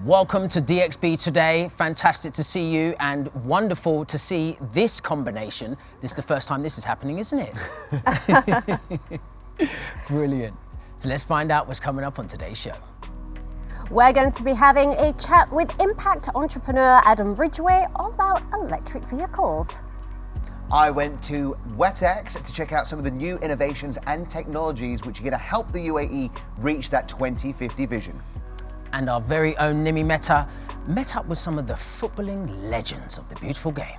Welcome to DXB Today. Fantastic to see you and wonderful to see this combination. This is the first time this is happening, isn't it? Brilliant. So let's find out what's coming up on today's show. We're going to be having a chat with impact entrepreneur Adam Ridgway all about electric vehicles. I went to WETEX to check out some of the new innovations and technologies which are going to help the UAE reach that 2050 vision. And our very own Nimi Mehta met up with some of the footballing legends of the beautiful game.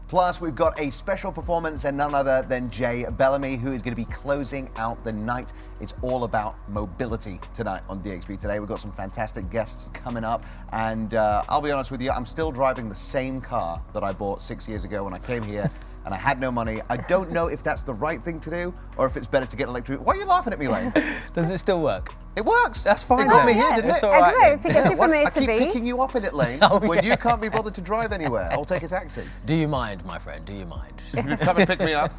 Plus, we've got a special performance and none other than Jay Bellamy, who is going to be closing out the night. It's all about mobility tonight on DXB Today. We've got some fantastic guests coming up, and I'll be honest with you, I'm still driving the same car that I bought 6 years ago when I came here. And I had no money. I don't know if that's the right thing to do or if it's better to get electric. Why are you laughing at me, Lane? Does it still work? It works. That's fine. It got me here, didn't it? all I right don't know then. if it gets you from A I to keep B. picking you up in it, Lane, when you can't be bothered to drive anywhere. I'll take a taxi. Do you mind, my friend? Do you mind? Come and pick me up.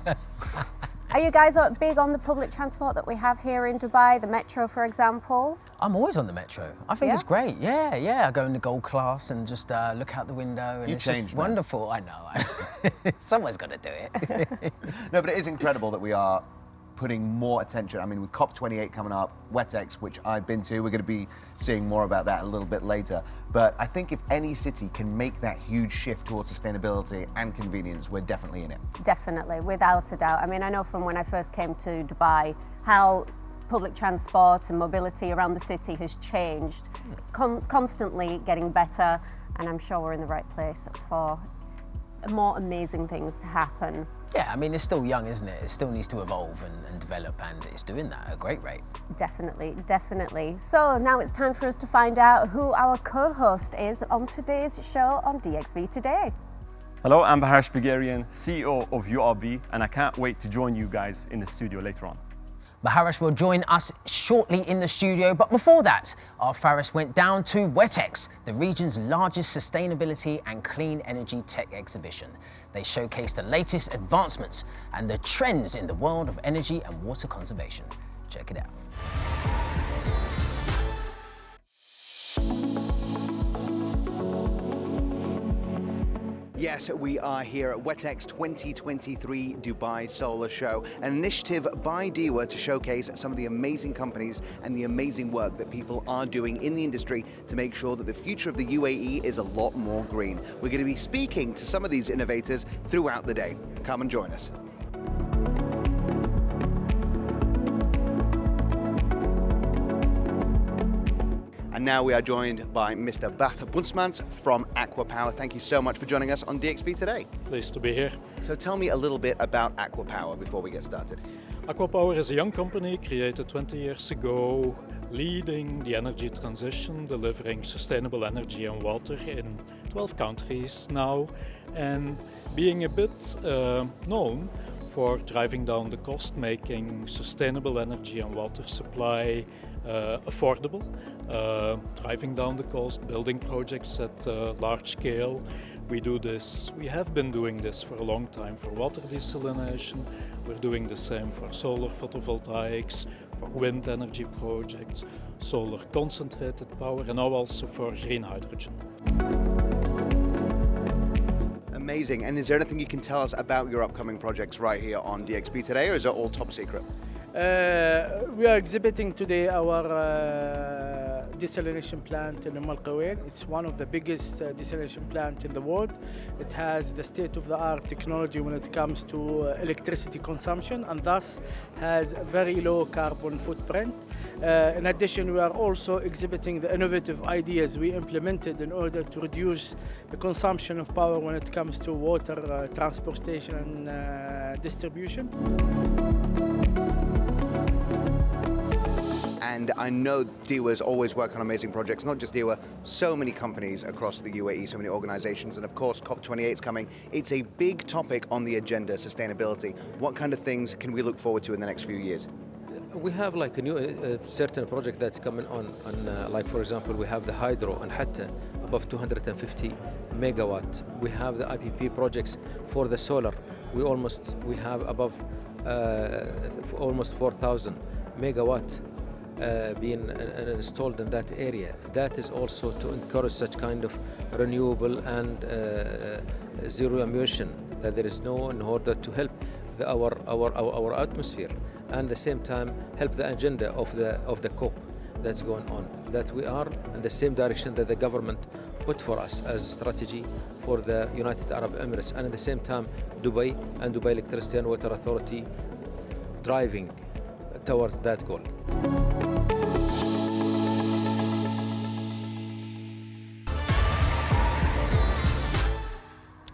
Are you guys big on the public transport that we have here in Dubai, the metro, for example? I'm always on the metro. I think Yeah? it's great. Yeah. I go in the gold class and just look out the window. And You it's changed, just man. wonderful. I know. Someone's got to do it. No, but it is incredible that we are putting more attention. I mean, with COP28 coming up, WETEX, which I've been to, we're going to be seeing more about that a little bit later. But I think if any city can make that huge shift towards sustainability and convenience, we're definitely in it. Definitely, without a doubt. I mean, I know from when I first came to Dubai how public transport and mobility around the city has changed, constantly getting better, and I'm sure we're in the right place for more amazing things to happen. Yeah, I mean, it's still young, isn't it? It still needs to evolve and develop, and it's doing that at a great rate. Definitely. So now it's time for us to find out who our co-host is on today's show on DXB Today. Hello, I'm Baharash Bagherian, CEO of URB, and I can't wait to join you guys in the studio later on. Baharash will join us shortly in the studio, but before that, our Faris went down to WETEX, the region's largest sustainability and clean energy tech exhibition. They showcased the latest advancements and the trends in the world of energy and water conservation. Check it out. Yes, we are here at WETEX 2023 Dubai Solar Show, an initiative by DEWA to showcase some of the amazing companies and the amazing work that people are doing in the industry to make sure that the future of the UAE is a lot more green. We're going to be speaking to some of these innovators throughout the day. Come and join us. And now we are joined by Mr. Bart Buntsmans from Aqua Power. Thank you so much for joining us on DXB Today. Pleased to be here. So tell me a little bit about Aqua Power before we get started. Aqua Power is a young company created 20 years ago, leading the energy transition, delivering sustainable energy and water in 12 countries now, and being a bit known for driving down the cost, making sustainable energy and water supply affordable, driving down the cost, building projects at large scale. We have been doing this for a long time for water desalination. We're doing the same for solar photovoltaics, for wind energy projects, solar concentrated power, and now also for green hydrogen. Amazing. And is there anything you can tell us about your upcoming projects right here on DXB Today, or is it all top secret? We are exhibiting today our desalination plant in Al Qawain. It's one of the biggest desalination plants in the world. It has the state-of-the-art technology when it comes to electricity consumption, and thus has a very low carbon footprint. In addition, we are also exhibiting the innovative ideas we implemented in order to reduce the consumption of power when it comes to water transportation and distribution. And I know DEWA's always work on amazing projects, not just DEWA, so many companies across the UAE, so many organizations, and of course COP28 is coming. It's a big topic on the agenda, sustainability. What kind of things can we look forward to in the next few years? We have like a new certain project that's coming on like for example we have the hydro and Hatta above 250 megawatt. We have the IPP projects for the solar. We have above almost 4,000 megawatt being installed in that area. That is also to encourage such kind of renewable and zero emission, that there is no, in order to help our atmosphere, and at the same time help the agenda of the COP that's going on, that we are in the same direction that the government put for us as a strategy for the United Arab Emirates, and at the same time Dubai and Dubai Electricity and Water Authority driving toward that goal.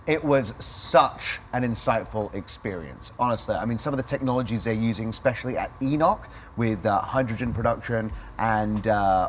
It was such an insightful experience, honestly. I mean, some of the technologies they're using, especially at ENOC with hydrogen production and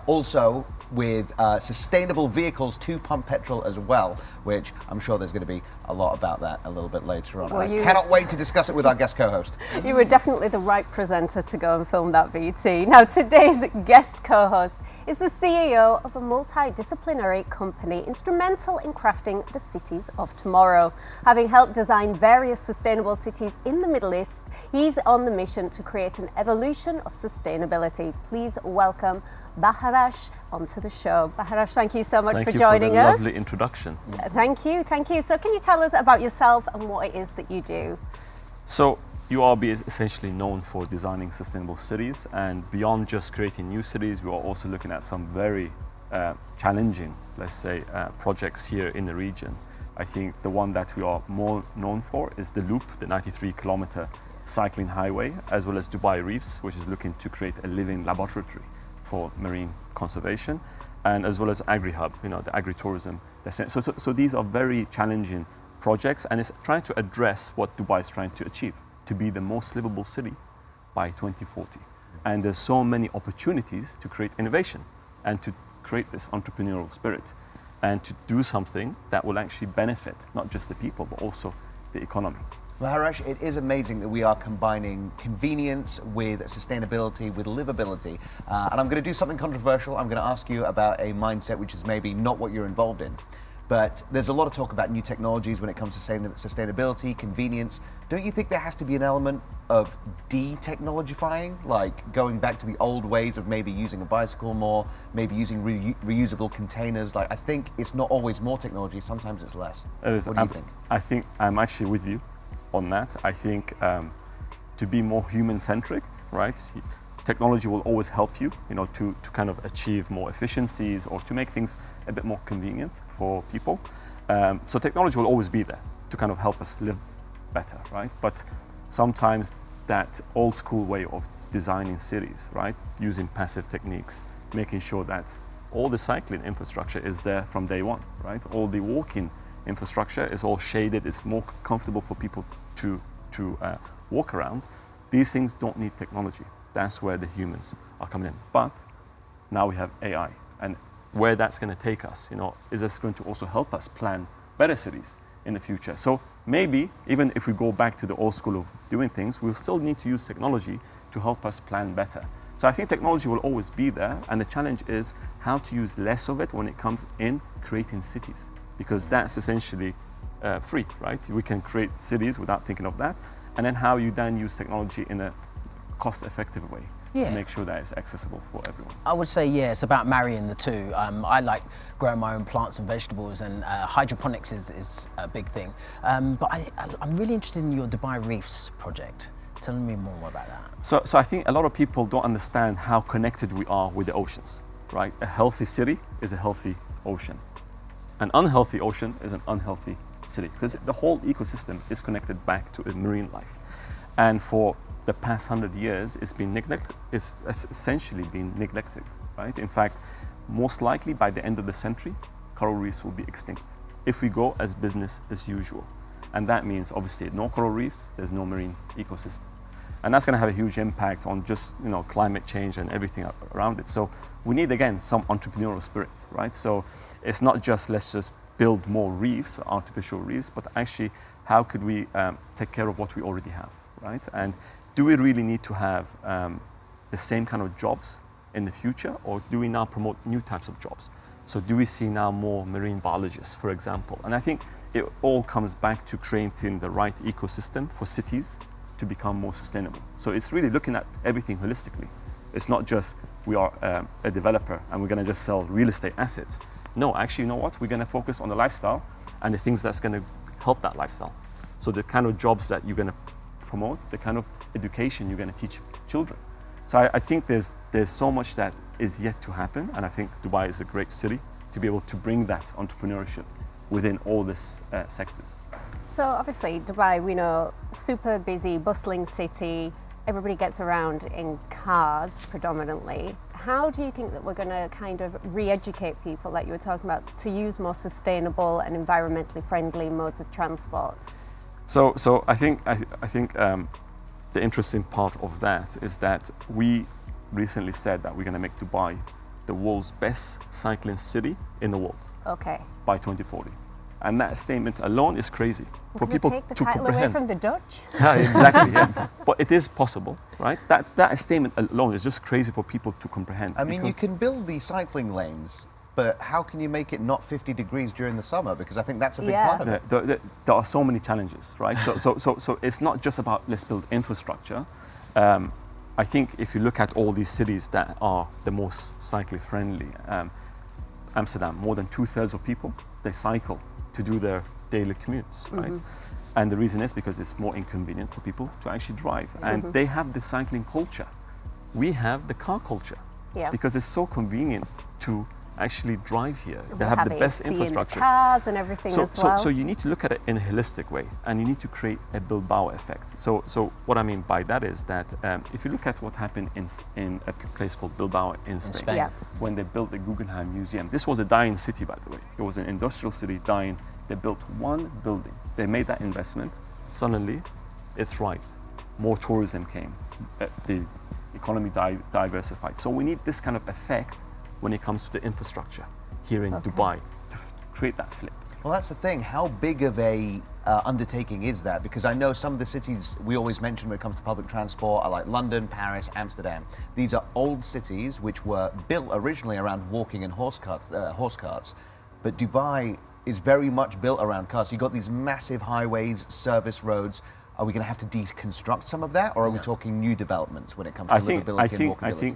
also with sustainable vehicles to pump petrol as well, which I'm sure there's going to be a lot about that a little bit later on. Well, I cannot wait to discuss it with our guest co-host. You were definitely the right presenter to go and film that VT. Now, today's guest co-host is the CEO of a multidisciplinary company instrumental in crafting the cities of tomorrow. Having helped design various sustainable cities in the Middle East, he's on the mission to create an evolution of sustainability. Please welcome Baharash onto the show. Baharash, thank you so much for joining us. Thank you for the lovely introduction. Thank you, thank you. So can you tell us about yourself and what it is that you do? So URB is essentially known for designing sustainable cities, and beyond just creating new cities, we are also looking at some very challenging, let's say, projects here in the region. I think the one that we are more known for is the Loop, the 93-kilometer cycling highway, as well as Dubai Reefs, which is looking to create a living laboratory for marine conservation, and as well as AgriHub, the agri-tourism. So these are very challenging projects, and it's trying to address what Dubai is trying to achieve, to be the most livable city by 2040. And there's so many opportunities to create innovation and to create this entrepreneurial spirit and to do something that will actually benefit not just the people, but also the economy. Baharash, it is amazing that we are combining convenience with sustainability, with livability. And I'm going to do something controversial. I'm going to ask you about a mindset which is maybe not what you're involved in. But there's a lot of talk about new technologies when it comes to sustainability, convenience. Don't you think there has to be an element of de-technologifying, like going back to the old ways of maybe using a bicycle more, maybe using reusable containers? Like, I think it's not always more technology, sometimes it's less. What do you think? I think I'm actually with you on that. I think to be more human-centric, right? Technology will always help you, to kind of achieve more efficiencies or to make things a bit more convenient for people. So technology will always be there to kind of help us live better, right? But sometimes that old school way of designing cities, right? Using passive techniques, making sure that all the cycling infrastructure is there from day one, right? All the walking infrastructure is all shaded, it's more comfortable for people to walk around. These things don't need technology. That's where the humans are coming in. But now we have AI, and where that's going to take us, is this going to also help us plan better cities in the future? So maybe even if we go back to the old school of doing things, we'll still need to use technology to help us plan better. So I think technology will always be there, and the challenge is how to use less of it when it comes in creating cities, because that's essentially free, right? We can create cities without thinking of that, and then how you then use technology in a cost-effective way to make sure that it's accessible for everyone. I would say, it's about marrying the two. I like growing my own plants and vegetables, and hydroponics is a big thing. But I'm really interested in your Dubai Reefs project. Tell me more about that. So I think a lot of people don't understand how connected we are with the oceans, right? A healthy city is a healthy ocean. An unhealthy ocean is an unhealthy city, because the whole ecosystem is connected back to marine life. And for the past 100 years, it's been neglected. It's essentially been neglected, right? In fact, most likely by the end of the century, coral reefs will be extinct if we go as business as usual. And that means obviously no coral reefs, there's no marine ecosystem. And that's going to have a huge impact on just climate change and everything around it. So we need, again, some entrepreneurial spirit, right? So it's not just let's just build more reefs, artificial reefs, but actually how could we take care of what we already have, right? And do we really need to have the same kind of jobs in the future, or do we now promote new types of jobs? So do we see now more marine biologists, for example? And I think it all comes back to creating the right ecosystem for cities to become more sustainable. So it's really looking at everything holistically. It's not just we are a developer and we're going to just sell real estate assets. No, actually, you know what? We're going to focus on the lifestyle and the things that's going to help that lifestyle. So the kind of jobs that you're going to promote, the kind of education you're going to teach children. So I think there's so much that is yet to happen, and I think Dubai is a great city to be able to bring that entrepreneurship within all these sectors. So obviously Dubai, we know, super busy, bustling city. Everybody gets around in cars predominantly. How do you think that we're going to kind of re-educate people, like you were talking about, to use more sustainable and environmentally friendly modes of transport? So I think the interesting part of that is that we recently said that we're going to make Dubai the world's best cycling city in the world. Okay. By 2040. And that statement alone is crazy for people take the to title comprehend. away from the Dutch. Yeah, exactly. Yeah, but it is possible, right? That statement alone is just crazy for people to comprehend. I mean, you can build the cycling lanes, but how can you make it not 50 degrees during the summer? Because I think that's a big part of it. There are so many challenges, right? So it's not just about let's build infrastructure. I think if you look at all these cities that are the most cycling friendly, Amsterdam, more than 2/3 of people, they cycle to do their daily commutes, right? And the reason is because it's more inconvenient for people to actually drive. And they have the cycling culture. We have the car culture. Yeah. Because it's so convenient to actually drive here. They We have the AC best in the infrastructure. cars and everything as well. So you need to look at it in a holistic way, and you need to create a Bilbao effect. So what I mean by that is that if you look at what happened in a place called Bilbao in Spain, Yeah. when they built the Guggenheim Museum. This was a dying city, by the way. It was an industrial city dying. They built one building. They made that investment. Suddenly, it thrived. More tourism came. The economy diversified. So we need this kind of effect when it comes to the infrastructure here in Dubai to create that flip. Well, that's the thing. How big of a undertaking is that? Because I know some of the cities we always mention when it comes to public transport are like London, Paris, Amsterdam. These are old cities which were built originally around walking and horse carts. But Dubai is very much built around cars. So you've got these massive highways, service roads. Are we going to have to deconstruct some of that, or are we talking new developments when it comes to livability and walkability? I think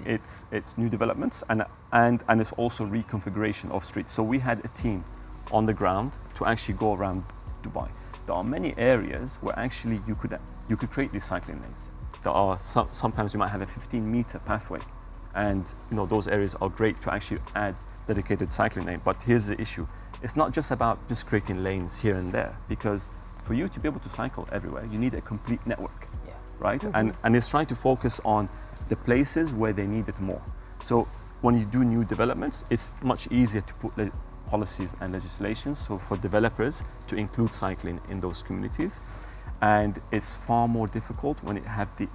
it's new developments and it's also reconfiguration of streets. So we had a team on the ground to actually go around Dubai. There are many areas where actually you could create these cycling lanes. There are sometimes you might have a 15-meter pathway, and those areas are great to actually add dedicated cycling lane. But here's the issue: it's not just about just creating lanes here and there, because for you to be able to cycle everywhere, you need a complete network, right? And it's trying to focus on the places where they need it more. So when you do new developments, it's much easier to put the policies and legislations so for developers to include cycling in those communities. And it's far more difficult when you have the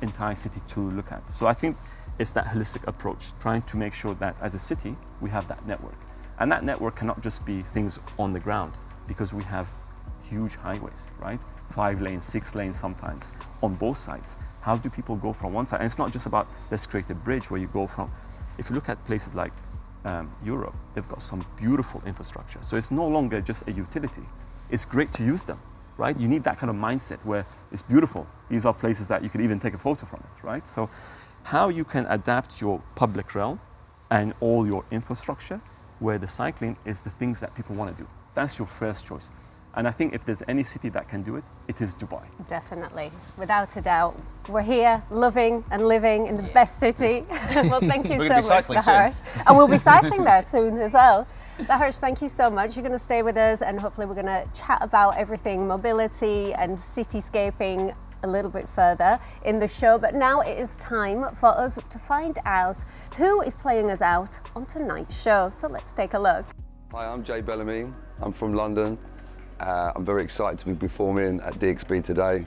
entire city to look at. So I think it's that holistic approach, trying to make sure that as a city, we have that network. And that network cannot just be things on the ground, because we have huge highways, right? 5 lanes, 6 lanes sometimes on both sides. How do people go from one side? And it's not just about let's create a bridge where you go from. If you look at places like Europe, they've got some beautiful infrastructure. So it's no longer just a utility. It's great to use them, right? You need that kind of mindset where it's beautiful. These are places that you could even take a photo from it, right? So how you can adapt your public realm and all your infrastructure where the cycling is the things that people want to do. That's your first choice. And I think if there's any city that can do it, it is Dubai. Definitely, without a doubt. We're here, loving and living in the best city. Well, thank you so much, Baharash. And we'll be cycling there soon as well. Baharash, thank you so much. You're going to stay with us, and hopefully we're going to chat about everything mobility and cityscaping a little bit further in the show. But now it is time for us to find out who is playing us out on tonight's show. So let's take a look. Hi, I'm Jay Bellamy. I'm from London. I'm very excited to be performing at DXB Today.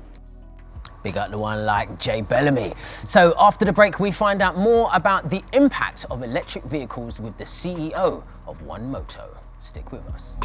Big up the one like Jay Bellamy. So after the break, we find out more about the impact of electric vehicles with the CEO of One Moto. Stick with us.